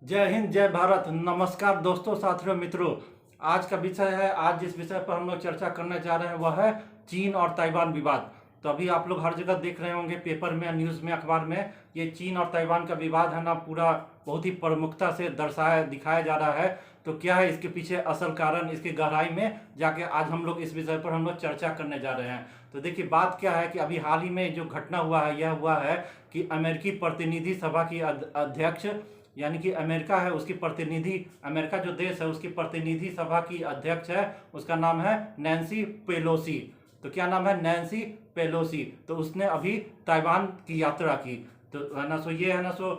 जय हिंद, जय भारत। नमस्कार दोस्तों, साथियों, मित्रों। आज का विषय है, आज जिस विषय पर हम लोग चर्चा करने जा रहे हैं वह है चीन और ताइवान विवाद। तो अभी आप लोग हर जगह देख रहे होंगे, पेपर में, न्यूज़ में, अखबार में, ये चीन और ताइवान का विवाद है ना, पूरा बहुत ही प्रमुखता से दिखाया जा रहा है। तो क्या है इसके पीछे असल कारण, इसकी गहराई में जाके आज हम लोग इस विषय पर हम लोग चर्चा करने जा रहे हैं। तो देखिए, बात क्या है कि अभी हाल ही में जो घटना हुआ है, यह हुआ है कि अमेरिकी प्रतिनिधि सभा की अध्यक्ष, यानी कि अमेरिका है, उसकी प्रतिनिधि, अमेरिका जो देश है उसकी प्रतिनिधि सभा की अध्यक्ष है, उसका नाम है नैन्सी पेलोसी। तो क्या नाम है? Nancy Pelosi. तो उसने अभी ताइवान की यात्रा की। तो है ना, सो ये है ना, सो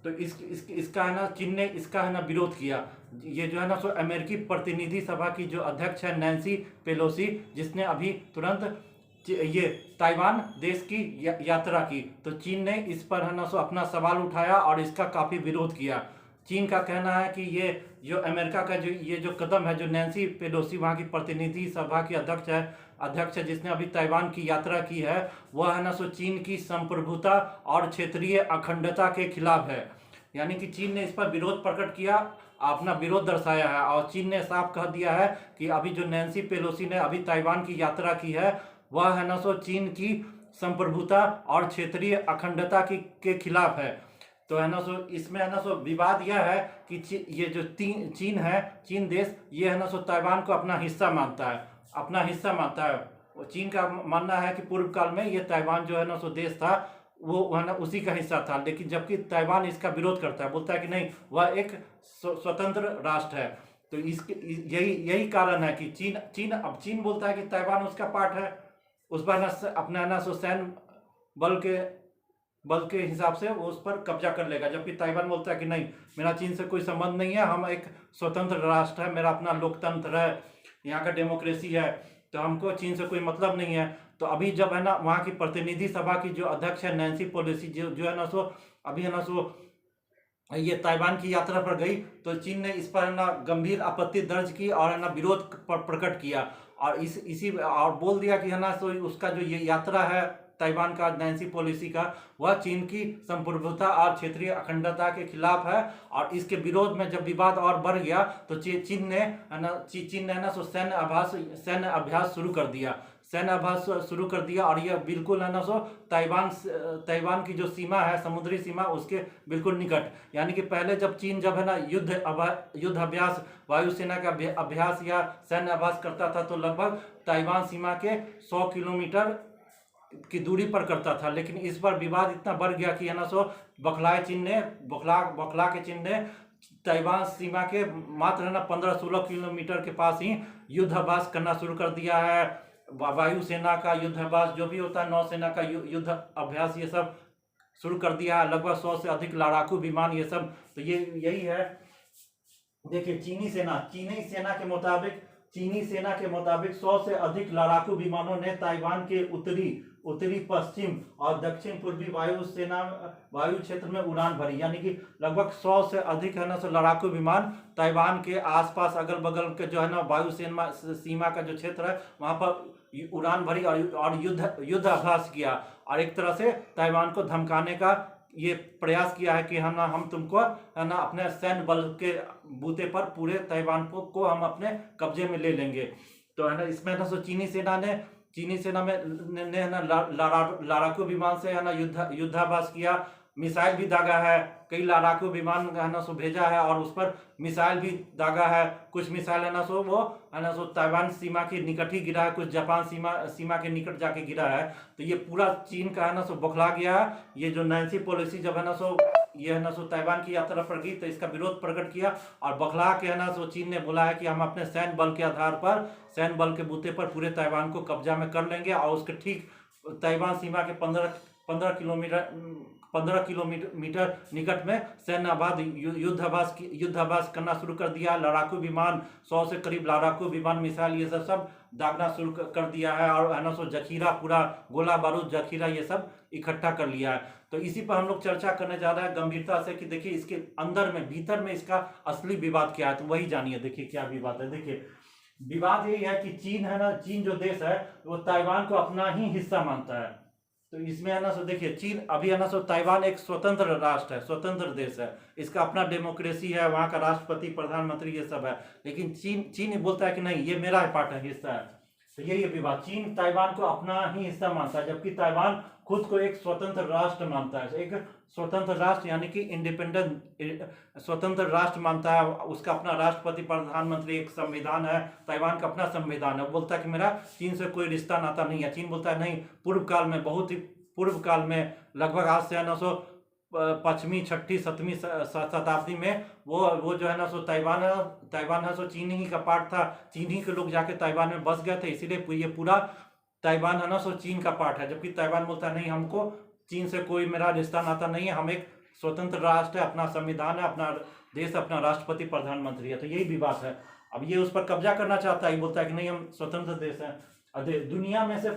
तो इसका है ना, चीन ने इसका है ना विरोध किया। ये जो है ना, सो अमेरिकी प्रतिनिधि सभा की जो अध्यक्ष है नैन्सी पेलोसी, जिसने अभी तुरंत ये ताइवान देश की यात्रा की। तो चीन ने इस पर है ना, सो अपना सवाल उठाया और इसका काफ़ी विरोध किया। चीन का कहना है कि ये जो अमेरिका का जो कदम है, जो नैन्सी पेलोसी वहाँ की प्रतिनिधि सभा की अध्यक्ष है, जिसने अभी ताइवान की यात्रा की है, वह है ना, सो चीन की संप्रभुता और क्षेत्रीय अखंडता के खिलाफ है। यानी कि चीन ने इस पर विरोध प्रकट किया, अपना विरोध दर्शाया है। और चीन ने साफ कह दिया है कि अभी जो नैन्सी पेलोसी ने अभी ताइवान की यात्रा की है, वह है ना, सो चीन की संप्रभुता और क्षेत्रीय अखंडता के खिलाफ है। तो है ना, सो इसमें है ना, सो विवाद यह है कि ये जो चीन है, चीन देश, ये है ना, सो ताइवान को अपना हिस्सा मानता है, अपना हिस्सा मानता है। चीन का मानना है कि पूर्व काल में ये ताइवान जो है ना, सो देश था, वो है ना उसी का हिस्सा था। लेकिन जबकि ताइवान इसका विरोध करता है, बोलता है कि नहीं, वह एक स्वतंत्र राष्ट्र है। तो इसके यही कारण है कि चीन बोलता है कि ताइवान उसका पार्ट है, उस पर ना अपना ना सो सैन्य बल के हिसाब से वो उस पर कब्जा कर लेगा। जबकि ताइवान बोलता है कि नहीं, मेरा चीन से कोई संबंध नहीं है, हम एक स्वतंत्र राष्ट्र है, मेरा अपना लोकतंत्र है, यहाँ का डेमोक्रेसी है, तो हमको चीन से कोई मतलब नहीं है। तो अभी जब है ना, वहाँ की प्रतिनिधि सभा की जो अध्यक्ष है नैन्सी पेलोसी, जो है ना, सो अभी है ना, सो ये ताइवान की यात्रा पर गई, तो चीन ने इस पर है ना गंभीर आपत्ति दर्ज की और है ना विरोध प्रकट किया। और इसी और बोल दिया कि है ना, सो उसका जो ये यात्रा है ताइवान का, नैन्सी पेलोसी का, वह चीन की संप्रभुता और क्षेत्रीय अखंडता के खिलाफ है। और इसके विरोध में जब विवाद और बढ़ गया, तो चीन ने है ना, सो सैन्य अभ्यास शुरू कर दिया, और यह बिल्कुल है ना, सो ताइवान की जो सीमा है, समुद्री सीमा, उसके बिल्कुल निकट। यानी कि पहले जब है ना युद्ध अभ्यास, वायुसेना का अभ्यास या सैन्य अभ्यास करता था, तो लगभग ताइवान सीमा के 100 किलोमीटर की दूरी पर करता था। लेकिन इस बार विवाद इतना बढ़ गया कि है ना, सो बौखला के चीन ने ताइवान सीमा के मात्र है ना 15-16 किलोमीटर के पास ही युद्ध अभ्यास करना शुरू कर दिया है। वायुसेना का युद्ध अभ्यास जो भी होता है, नौसेना का युद्ध अभ्यास, ये सब शुरू कर दिया है। लगभग 100 से अधिक लड़ाकू विमान, ये सब। तो ये यही है। देखिए, चीनी सेना के मुताबिक 100 से अधिक लड़ाकू विमानों ने ताइवान के उत्तरी पश्चिम और दक्षिण पूर्वी वायु क्षेत्र में उड़ान भरी। यानी कि लगभग 100 से अधिक है ना, सो लड़ाकू विमान ताइवान के आसपास, अगल बगल के जो है ना वायु सीमा का जो क्षेत्र है, वहां पर उड़ान भरी और युद्ध अभ्यास किया। और एक तरह से ताइवान को धमकाने का ये प्रयास किया है कि हम तुमको है ना अपने सैन्य बल के बूते पर पूरे ताइवान को हम अपने कब्जे में ले लेंगे। तो है ना, इसमें ना, सो चीनी सेना ने है ना लड़ाकू विमान से है ना युद्धाभ्यास किया, मिसाइल भी दागा है, कई लड़ाकू विमान है ना, सो भेजा है और उस पर मिसाइल भी दागा है। कुछ मिसाइल है ना, सो वो है ना, सो ताइवान सीमा के निकट ही गिरा है, कुछ जापान सीमा के निकट जाके गिरा है। तो ये पूरा चीन का है ना, सो बौखला गया है। ये जो नैन्सी पेलोसी जब है ना, सो ये है ना, सो ताइवान की यात्रा पर गई, तो इसका विरोध प्रकट किया और बौखला के है ना, सो चीन ने बोला है कि हम अपने सैन्य बल के आधार पर, सैन्य बल के बूते पर पूरे ताइवान को कब्जा में कर लेंगे। और उसके ठीक ताइवान सीमा के 15 किलोमीटर निकट में सैन्य युद्धाभ्यास करना शुरू कर दिया। लड़ाकू विमान, 100 से करीब लड़ाकू विमान, मिसाइल, ये सब दागना शुरू कर दिया है। और है ना, सो जखीरा, पूरा गोला बारूद जखीरा, ये सब इकट्ठा कर लिया है। तो इसी पर हम लोग चर्चा करने जा रहे हैं गंभीरता से कि देखिए इसके भीतर में इसका असली विवाद क्या है। तो वही जानिए, देखिए क्या विवाद है। देखिए, विवाद यही है कि चीन है ना, चीन जो देश है वो ताइवान को अपना ही हिस्सा मानता है। तो इसमें है ना सो देखिए, चीन अभी है ना सो ताइवान एक स्वतंत्र राष्ट्र है, स्वतंत्र देश है, इसका अपना डेमोक्रेसी है, वहाँ का राष्ट्रपति प्रधानमंत्री ये सब है। लेकिन चीन चीन बोलता है कि नहीं, ये मेरा पार्ट है, हिस्सा है। तो यही है विवाद। चीन ताइवान को अपना ही हिस्सा मानता है, जबकि ताइवान खुद को एक स्वतंत्र राष्ट्र मानता है। एक स्वतंत्र राष्ट्र यानी कि इंडिपेंडेंट स्वतंत्र राष्ट्र मानता है। उसका अपना राष्ट्रपति प्रधानमंत्री, एक संविधान है, ताइवान का अपना संविधान है। वो बोलता है कि मेरा चीन से कोई रिश्ता नाता नहीं है। चीन बोलता है नहीं, पूर्व काल में, बहुत ही पूर्व काल में, लगभग आज से 900 पश्चिमी 6ठी 7वीं शताब्दी में वो जो है ना सो ताइवान है सो चीन ही का पार्ट था। चीन ही के लोग जाके ताइवान में बस गए थे, इसीलिए ये पूरा ताइवान है ना सो चीन का पार्ट है। जबकि ताइवान बोलता है नहीं, हमको चीन से कोई मेरा रिश्ता नाता नहीं है, हम एक स्वतंत्र राष्ट्र है, अपना संविधान है, अपना देश, अपना राष्ट्रपति प्रधानमंत्री है। तो यही विवाद है। अब ये उस पर कब्जा करना चाहता है, बोलता है कि नहीं, हम स्वतंत्र देश है। दुनिया में से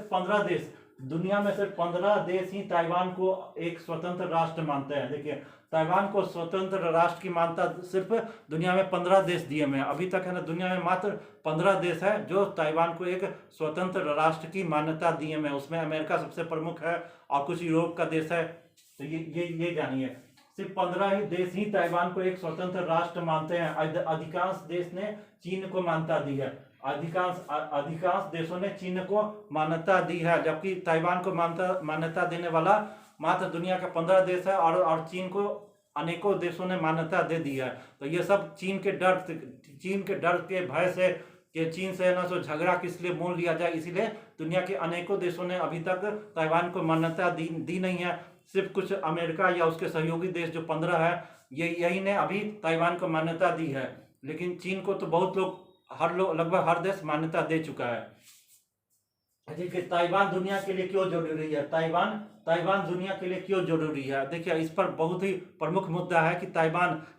15 देश ही ताइवान को एक स्वतंत्र राष्ट्र मानते हैं। देखिए, ताइवान को स्वतंत्र राष्ट्र की मान्यता सिर्फ दुनिया में 15 देश दिए हुए हैं अभी तक, है ना। दुनिया में मात्र 15 देश है जो ताइवान को एक स्वतंत्र राष्ट्र की मान्यता दिए हुए हैं। उसमें अमेरिका सबसे प्रमुख है और कुछ यूरोप का देश है। तो ये जानिए, सिर्फ 15 ही देश ही ताइवान को एक स्वतंत्र राष्ट्र मानते हैं। अधिकांश देश ने चीन को मान्यता दी है। अधिकांश देशों ने चीन को मान्यता दी है, जबकि ताइवान को मान्यता देने वाला मात्र दुनिया का 15 देश है, और चीन को अनेकों देशों ने मान्यता दे दी है। तो ये सब चीन के डर के भय से, कि चीन से ना सो झगड़ा किस लिए मोल लिया जाए, इसीलिए दुनिया के अनेकों देशों ने अभी तक ताइवान को मान्यता दी नहीं है। सिर्फ कुछ अमेरिका या उसके सहयोगी देश जो 15 है, यही ने अभी ताइवान को मान्यता दी है। लेकिन चीन को तो बहुत लोग, लगभग हर देश मान्यता दे चुका है। देखिए, ताइवान दुनिया के लिए क्यों जरूरी है? ताइवान दुनिया के लिए क्यों जरूरी है? देखिए, इस पर बहुत ही प्रमुख मुद्दा है कि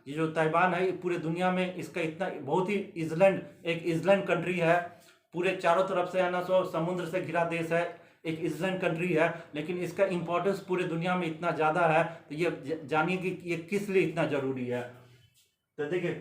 ये जो ताइवान है, पूरे दुनिया में इसका इतना बहुत ही एक इजलैंड कंट्री है। पूरे चारों तरफ से है ना सो समुद्र से घिरा देश है, एक इजलैंड कंट्री है। लेकिन इसका इंपॉर्टेंस पूरे दुनिया में इतना ज़्यादा है, तो ये जानिए कि ये किस लिए इतना जरूरी है। तो देखिए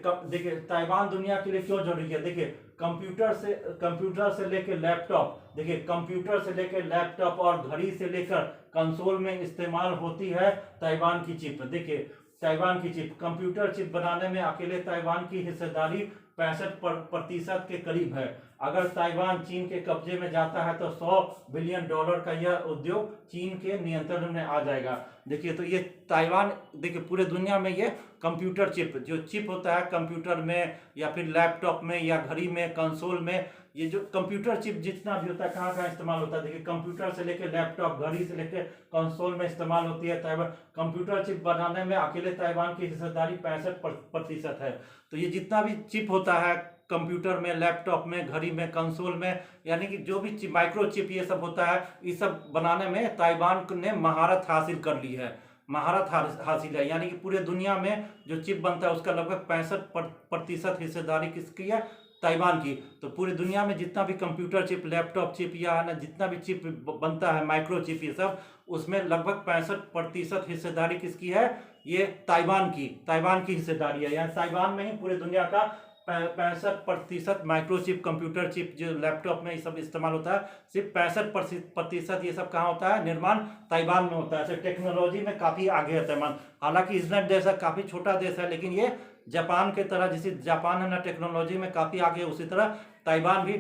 ताइवान दुनिया के लिए क्यों जरूरी है। देखिए, कंप्यूटर से लेकर लैपटॉप, देखिए कंप्यूटर से लेकर लैपटॉप और घड़ी से लेकर कंसोल में इस्तेमाल होती है ताइवान की चिप। देखिए, ताइवान की चिप, कंप्यूटर चिप बनाने में अकेले ताइवान की हिस्सेदारी 65% के करीब है। अगर ताइवान चीन के कब्जे में जाता है तो $100 बिलियन का यह उद्योग चीन के नियंत्रण में आ जाएगा। देखिए, तो ये ताइवान, देखिए पूरे दुनिया में ये कंप्यूटर चिप, जो चिप होता है कंप्यूटर में या फिर लैपटॉप में या घड़ी में, कंसोल में, ये जो कंप्यूटर चिप जितना भी होता है, कहाँ कहाँ इस्तेमाल होता है। देखिए, कंप्यूटर से लेकर लैपटॉप, घड़ी से लेकर कंसोल में इस्तेमाल होती है। ताइवान कंप्यूटर चिप बनाने में अकेले ताइवान की हिस्सेदारी 65% है। तो ये जितना भी चिप होता है कंप्यूटर में, लैपटॉप में, घड़ी में, कंसोल में, यानी कि जो भी माइक्रो चिप ये सब होता है, ये सब बनाने में ताइवान ने महारत हासिल कर ली है। हासिल है, यानी कि पूरे दुनिया में जो चिप बनता है उसका लगभग 65% हिस्सेदारी किसकी है? ताइवान की। तो पूरी दुनिया में जितना भी कंप्यूटर चिप, लैपटॉप चिप या है ना, जितना भी चिप बनता है, माइक्रो चिप, ये सब, उसमें लगभग 65% हिस्सेदारी किसकी है? ये ताइवान की हिस्सेदारी है। यानी ताइवान में ही पूरे दुनिया का 65% माइक्रोचिप, कंप्यूटर चिप, जो लैपटॉप में ये सब इस्तेमाल होता है, सिर्फ 65% ये सब कहाँ होता है? निर्माण ताइवान में होता है। टेक्नोलॉजी में काफ़ी आगे है ताइवान। हालांकि इजलैंड देश है, काफ़ी छोटा देश है, लेकिन ये जापान के तरह, जैसे जापान है ना टेक्नोलॉजी में काफ़ी आगे, उसी तरह ताइवान भी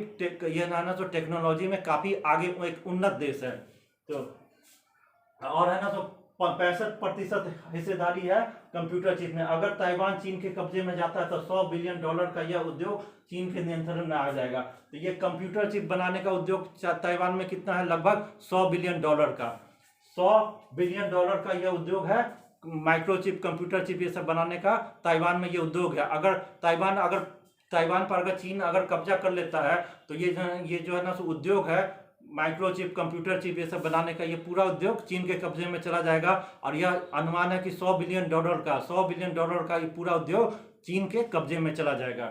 ये ना तो टेक्नोलॉजी में काफ़ी आगे, एक उन्नत देश है। तो और है ना, तो 65% हिस्सेदारी है कंप्यूटर चिप में। अगर ताइवान चीन के कब्जे में जाता है तो $100 बिलियन का यह उद्योग चीन के नियंत्रण में आ जाएगा। तो ये कंप्यूटर चिप बनाने का उद्योग ताइवान में कितना है? लगभग $100 बिलियन का। $100 बिलियन का यह उद्योग है, माइक्रोचिप, कंप्यूटर चिप, ये सब बनाने का ताइवान में ये उद्योग है। अगर ताइवान पर अगर चीन कब्जा कर लेता है तो ये जो है ना उद्योग है, माइक्रोचिप, कंप्यूटर चिप, ये सब बनाने का, ये पूरा उद्योग चीन के कब्जे में चला जाएगा। और यह अनुमान है कि $100 बिलियन का ये पूरा उद्योग चीन के कब्जे में चला जाएगा।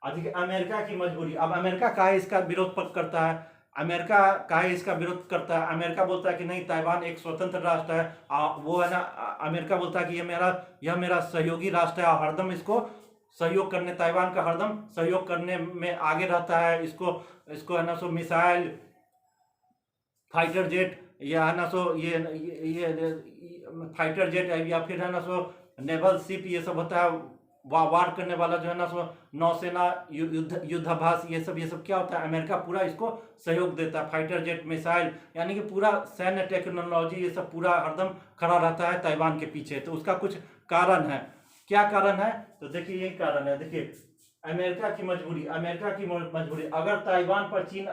देखिए, अमेरिका की मजबूरी। अब अमेरिका काहे इसका विरोध करता है? अमेरिका बोलता है कि नहीं, ताइवान एक स्वतंत्र राष्ट्र है। वो है ना, अमेरिका बोलता है कि यह मेरा सहयोगी राष्ट्र है और हरदम इसको सहयोग करने, ताइवान का हरदम सहयोग करने में आगे रहता है। इसको है ना मिसाइल, फाइटर जेट ये है ना सो ये फाइटर जेट या फिर है ना सो नेवल शिप, ये सब होता है वार करने वाला जो है ना सो नौसेना युद्धाभास, ये सब क्या होता है, अमेरिका पूरा इसको सहयोग देता है। फाइटर जेट, मिसाइल, यानी कि पूरा सैन्य टेक्नोलॉजी ये सब पूरा हरदम खड़ा रहता है ताइवान के पीछे। तो उसका कुछ कारण है। क्या कारण है? तो देखिए यही कारण है। देखिए अमेरिका की मजबूरी, अगर ताइवान पर चीन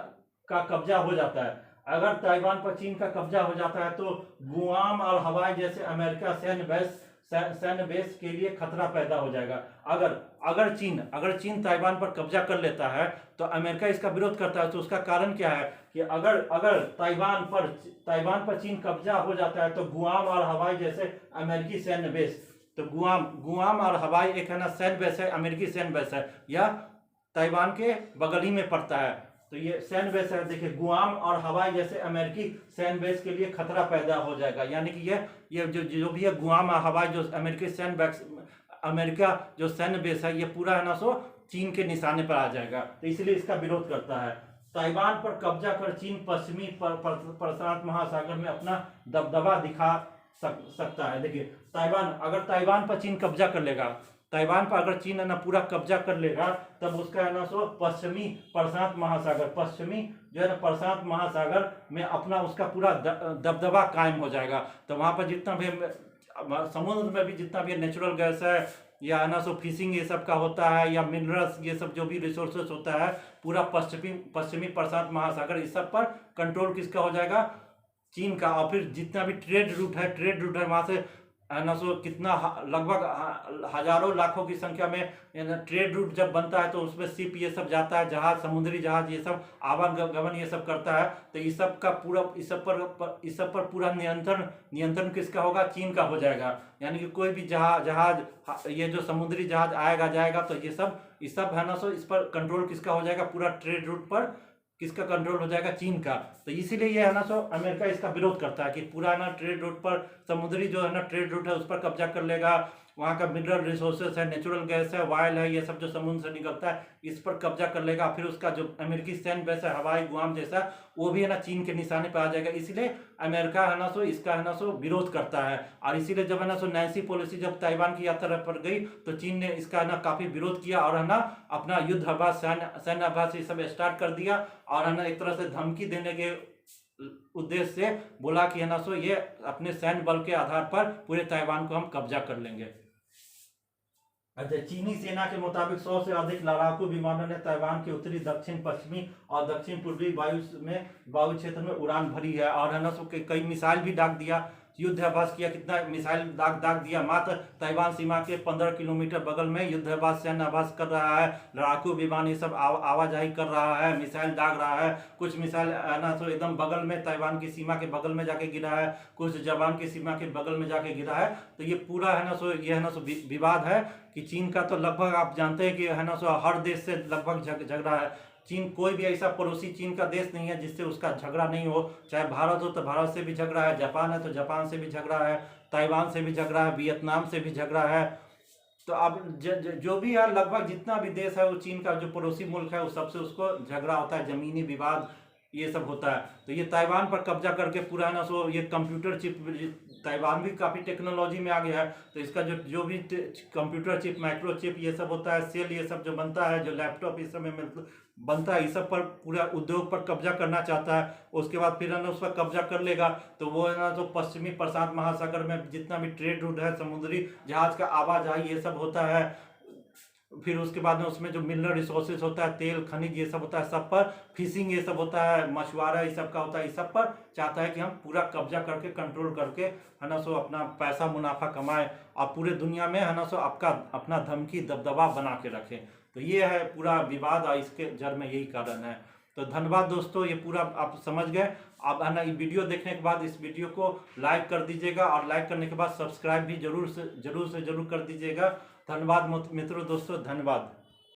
का कब्जा हो जाता है, अगर ताइवान पर चीन का कब्जा हो जाता है तो गुआम और हवाई जैसे अमेरिका सैन्य बेस के लिए खतरा पैदा हो जाएगा। अगर चीन ताइवान पर कब्जा कर लेता है तो अमेरिका इसका विरोध करता है। तो उसका कारण क्या है कि अगर ताइवान पर चीन कब्जा हो जाता है तो गुआम और हवाई जैसे अमेरिकी सैन्य बेस, तो गुआम और हवाई एक है ना सैन्य बेस है, अमेरिकी सैन्य बेस है, या ताइवान के बगल ही में पड़ता है। तो ये सैन्य बेस है। देखिए गुआम और हवाई जैसे अमेरिकी सैन्य बेस के लिए खतरा पैदा हो जाएगा। यानी कि ये जो भी है गुआम और हवाई जो अमेरिकी अमेरिका जो सैन्य बेस है, ये पूरा है ना सो चीन के निशाने पर आ जाएगा। तो इसलिए इसका विरोध करता है। ताइवान पर कब्जा कर चीन पश्चिमी प्रशांत महासागर में अपना दबदबा दिखा सकता है। देखिए ताइवान पर चीन कब्जा कर लेगा, ताइवान पर अगर चीन है ना पूरा कब्जा कर लेगा, तब उसका है ना सो पश्चिमी प्रशांत महासागर में अपना उसका पूरा दबदबा कायम हो जाएगा। तो वहां पर जितना भी समुद्र में भी जितना भी नेचुरल गैस है या है ना सो फिशिंग ये सब का होता है, या मिनरल्स ये सब जो भी रिसोर्सेस होता है, पूरा पश्चिमी प्रशांत महासागर, इस सब पर कंट्रोल किसका हो जाएगा? चीन का। और फिर जितना भी ट्रेड रूट है वहां से है ना सो कितना लगभग हजारों लाखों की संख्या में ट्रेड रूट जब बनता है तो उसमें शिप ये सब जाता है, जहाज, समुद्री जहाज, ये सब आवागमन ये सब करता है। तो इस सब पर पूरा नियंत्रण किसका होगा? चीन का हो जाएगा। यानी कि कोई भी जहाज ये जो समुद्री जहाज आएगा जाएगा, तो ये सब है ना सो इस पर कंट्रोल किसका हो जाएगा? पूरा ट्रेड रूट पर किसका कंट्रोल हो जाएगा? चीन का। तो इसीलिए ये है ना सो अमेरिका इसका विरोध करता है कि पूरा ना ट्रेड रूट पर, समुद्री जो है ना ट्रेड रूट है उस पर कब्जा कर लेगा। वहाँ का मिनरल रिसोर्सेस है, नेचुरल गैस है, ऑयल है, ये सब जो समुद्र से निकलता है इस पर कब्जा कर लेगा। फिर उसका जो अमेरिकी सैन्य बेस है, हवाई गुआम जैसा, वो भी है ना चीन के निशाने पर आ जाएगा। इसलिए अमेरिका है ना सो इसका है ना सो विरोध करता है। और इसीलिए जब है ना सो नैन्सी पेलोसी जब ताइवान की यात्रा पर गई तो चीन ने इसका है ना काफी विरोध किया और है ना अपना युद्धाभास, सैन्य आभास ये सब स्टार्ट कर दिया। और है ना एक तरह से धमकी देने के उद्देश्य से बोला कि है ना सो ये अपने सैन्य बल के आधार पर पूरे ताइवान को हम कब्जा कर लेंगे। अच्छा, चीनी सेना के मुताबिक 100 से अधिक लड़ाकू विमानों ने ताइवान के उत्तरी, दक्षिण पश्चिमी और दक्षिण पूर्वी वायु क्षेत्र में उड़ान भरी है। और है ना सो कई मिसाइल भी दाग दिया, युद्धाभास किया। कितना मिसाइल दाग दिया? मात्र ताइवान सीमा के 15 किलोमीटर बगल में युद्धाभास, सैन्य आभास कर रहा है। लड़ाकू विमान ये सब आवाजाही कर रहा है, मिसाइल दाग रहा है। कुछ मिसाइल ना तो एकदम बगल में, ताइवान की सीमा के बगल में जाके गिरा है, कुछ जापान की सीमा के बगल में जाके गिरा है। तो ये पूरा है ना सो ये है ना सो विवाद है कि चीन का तो लगभग आप जानते हैं कि है ना सो हर देश से लगभग झगड़ा है। चीन कोई भी ऐसा पड़ोसी चीन का देश नहीं है जिससे उसका झगड़ा नहीं हो। चाहे भारत हो तो भारत से भी झगड़ा है, जापान है तो जापान से भी झगड़ा है, ताइवान से भी झगड़ा है, वियतनाम से भी झगड़ा है। तो अब जो भी है लगभग जितना भी देश है वो चीन का जो पड़ोसी मुल्क है उस सबसे उसको झगड़ा होता है, जमीनी विवाद ये सब होता है। तो ये ताइवान पर कब्जा करके पूरा ना सो ये कंप्यूटर चिप, ताइवान भी काफ़ी टेक्नोलॉजी में आ गया है। तो इसका जो भी कंप्यूटर चिप, माइक्रो चिप ये सब होता है, सेल ये सब जो बनता है, जो लैपटॉप इस समय में बनता है, इस सब पर पूरा उद्योग पर कब्जा करना चाहता है। उसके बाद फिर ना उस पर कब्जा कर लेगा तो वो है ना तो पश्चिमी प्रशांत महासागर में जितना भी ट्रेड रूट है, समुद्री जहाज का आवाजाही ये सब होता है, फिर उसके बाद में उसमें जो मिनरल रिसोर्सेज होता है, तेल खनिज ये सब होता है, सब पर फिशिंग ये सब होता है, मछुआरा ये सब का होता है, इस सब पर चाहता है कि हम पूरा कब्जा करके, कंट्रोल करके है ना सो अपना पैसा मुनाफा कमाए और पूरे दुनिया में है ना सो आपका अपना धमकी दबदबा बना के रखें। तो ये है पूरा विवाद और इसके जड़ में यही कारण है। तो धन्यवाद दोस्तों, ये पूरा आप समझ गए। आप है ना ये वीडियो देखने के बाद इस वीडियो को लाइक कर दीजिएगा और लाइक करने के बाद सब्सक्राइब भी जरूर से जरूर कर दीजिएगा। धन्यवाद मित्रों, दोस्तों, धन्यवाद।